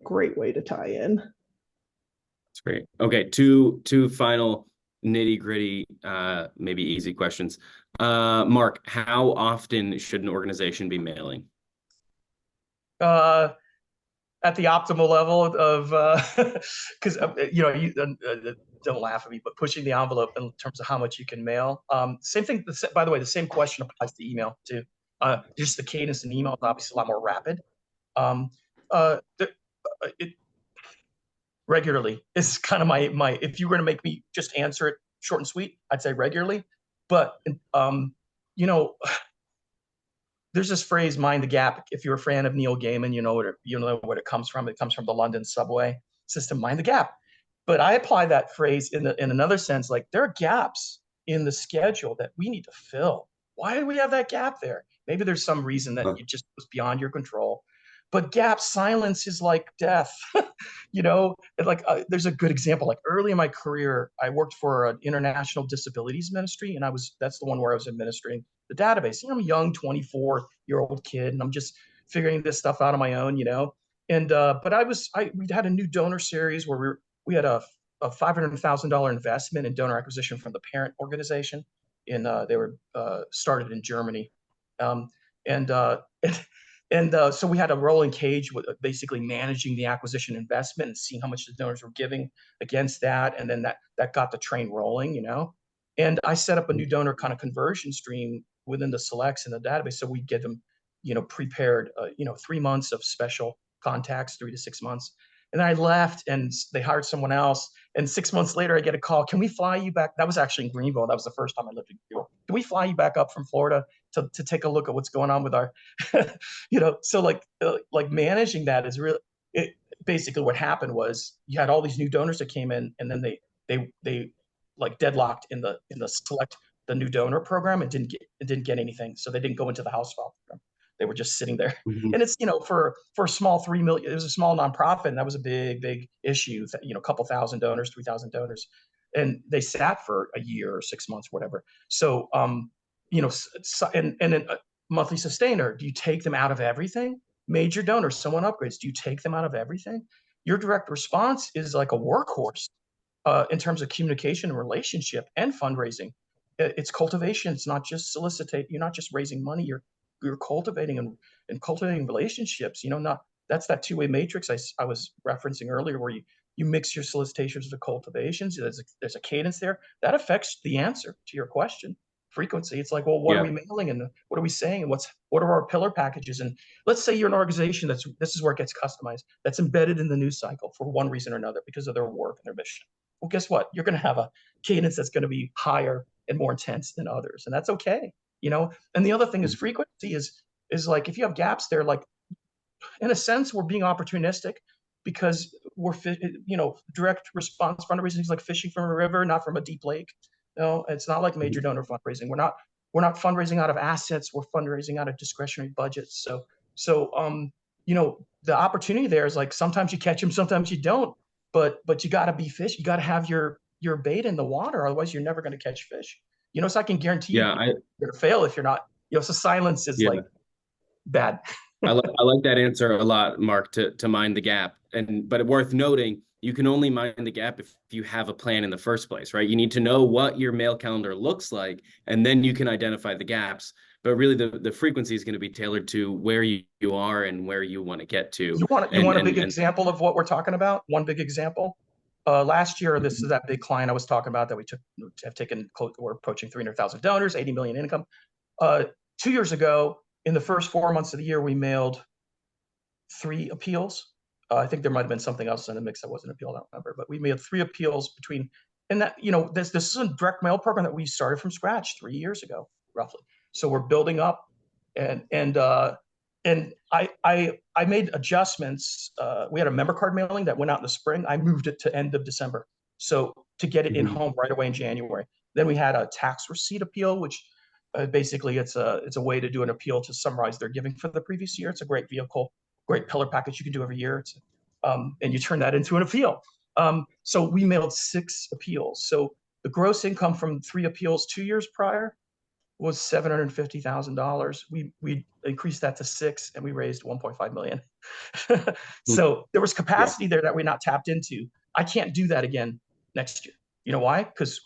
great way to tie in. That's great. Okay, two final nitty gritty, maybe easy questions. Mark, how often should an organization be mailing? At the optimal level of, because you don't laugh at me, but pushing the envelope in terms of how much you can mail. Same thing. By the way, the same question applies to email too. Just the cadence in email is obviously a lot more rapid. It regularly is kind of my. If you were to make me just answer it short and sweet, I'd say regularly. But there's this phrase, mind the gap. If you're a fan of Neil Gaiman, you know what it comes from. It comes from the London subway system, mind the gap. But I apply that phrase in another sense, like there are gaps in the schedule that we need to fill. Why do we have that gap there? Maybe there's some reason that it just was beyond your control. But gap silence is like death. There's a good example. Like early in my career, I worked for an international disabilities ministry, and that's the one where I was administering the database. I'm a young 24-year-old kid, and I'm just figuring this stuff out on my own, And but we had a new donor series where we had a $500,000 investment in donor acquisition from the parent organization. They were started in Germany, and so we had a rolling cage with basically managing the acquisition investment and seeing how much the donors were giving against that, and then that got the train rolling, And I set up a new donor kind of conversion stream within the selects in the database, so we get them, prepared, 3 months of special contacts, 3 to 6 months, And then I left and they hired someone else. And 6 months later, I get a call. Can we fly you back? That was actually in Greenville. That was the first time I lived in Greenville. Can we fly you back up from Florida to take a look at what's going on with our, so like managing that is really, basically what happened was you had all these new donors that came in, and then they like deadlocked in the select the new donor program and didn't get anything. So they didn't go into the house file program. They were just sitting there. Mhm. And it's, for a small 3 million, it was a small nonprofit, and that was a big issue. A couple thousand donors, 3,000 donors, and they sat for a year or 6 months, whatever. So, and then a monthly sustainer. Do you take them out of everything? Major donors, someone upgrades. Do you take them out of everything? Your direct response is like a workhorse in terms of communication and relationship and fundraising. It's cultivation. It's not just solicitate. You're not just raising money. You're cultivating and cultivating relationships. That's that two-way matrix I was referencing earlier, where you mix your solicitations with cultivations. There's a cadence there that affects the answer to your question. Frequency. It's like, well, what are we mailing and what are we saying and what are our pillar packages? And let's say you're an organization this is where it gets customized, that's embedded in the news cycle for one reason or another because of their work and their mission. Well, guess what? You're going to have a cadence that's going to be higher and more intense than others, and that's okay. And the other thing is frequency is like, if you have gaps there, like in a sense, we're being opportunistic because we're, direct response fundraising is like fishing from a river, not from a deep lake. It's not like major donor fundraising. We're not fundraising out of assets. We're fundraising out of discretionary budgets. So the opportunity there is like, sometimes you catch them, sometimes you don't. But you got to be fish. You got to have your bait in the water. Otherwise, you're never going to catch fish. So I can guarantee you're going to fail if you're not. So silence is like bad. I like that answer a lot, Mark, to mind the gap. But worth noting, you can only mind the gap if you have a plan in the first place, right? You need to know what your mail calendar looks like, and then you can identify the gaps. But really, the frequency is going to be tailored to where you are and where you want to get to. You want a big example of what we're talking about? One big example. Last year, this is that big client I was talking about that we're approaching 300,000 donors, 80 million income. 2 years ago, in the first 4 months of the year, we mailed 3 appeals. I think there might have been something else in the mix that wasn't appealed. I don't remember, but we mailed 3 appeals and that, this is a direct mail program that we started from scratch 3 years ago, roughly. So we're building up, and I made adjustments. We had a member card mailing that went out in the spring. I moved it to end of December, so to get it in home right away in January. Then we had a tax receipt appeal, which basically it's a way to do an appeal to summarize their giving for the previous year. It's a great vehicle, great pillar package you can do every year. And you turn that into an appeal. So we mailed 6 appeals. So the gross income from 3 appeals 2 years prior was $750,000. We increased that to 6, and we raised 1.5 million. So there was capacity there that we're not tapped into. I can't do that again next year. You know why? Because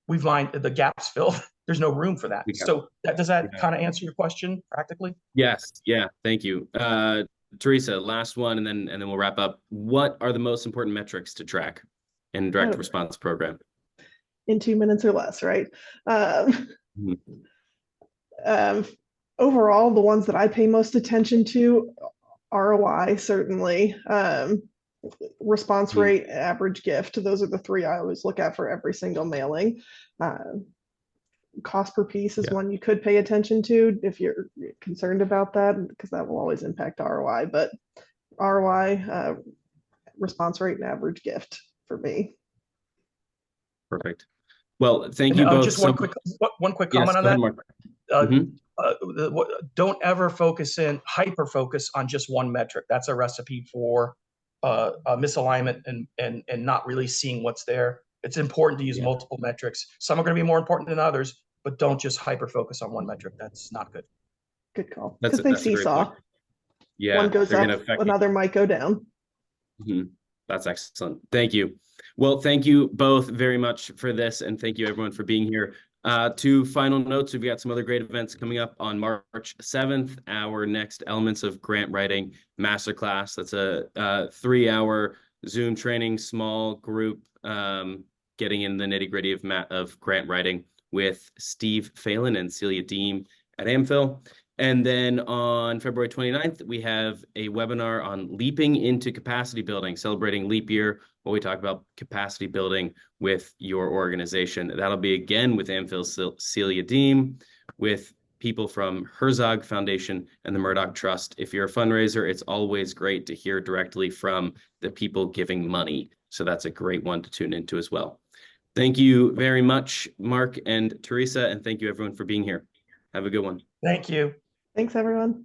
we've lined the gaps filled. There's no room for that. So does that kind of answer your question practically? Yes. Yeah. Thank you. Teresa, last one, and then we'll wrap up. What are the most important metrics to track in direct response program? In 2 minutes or less, right? Overall, the ones that I pay most attention to, ROI, certainly, response rate, average gift. Those are the 3 I always look at for every single mailing. Cost per piece is one you could pay attention to if you're concerned about that, because that will always impact ROI. But ROI, response rate, and average gift for me. Perfect. Well, thank you both. Just one quick comment on that. Mark. Don't ever hyper focus on just one metric. That's a recipe for a misalignment and not really seeing what's there. It's important to use multiple metrics. Some are going to be more important than others, but don't just hyper focus on one metric. That's not good. Good call. Because they seesaw. One goes up, another might go down. That's excellent. Thank you. Well, thank you both very much for this, and thank you everyone for being here. 2 final notes. We've got some other great events coming up on March 7th. Our next Elements of Grant Writing Masterclass. That's a 3-hour Zoom training, small group, getting in the nitty-gritty of grant writing with Steve Phelan and Celia Deem at AmPhil. And then on February 29th, we have a webinar on leaping into capacity building, celebrating leap year, where we talk about capacity building with your organization. That'll be again with Amphil Celia Deem, with people from Herzog Foundation and the Murdoch Trust. If you're a fundraiser, it's always great to hear directly from the people giving money. So that's a great one to tune into as well. Thank you very much, Mark and Teresa, and thank you everyone for being here. Have a good one. Thank you. Thanks, everyone.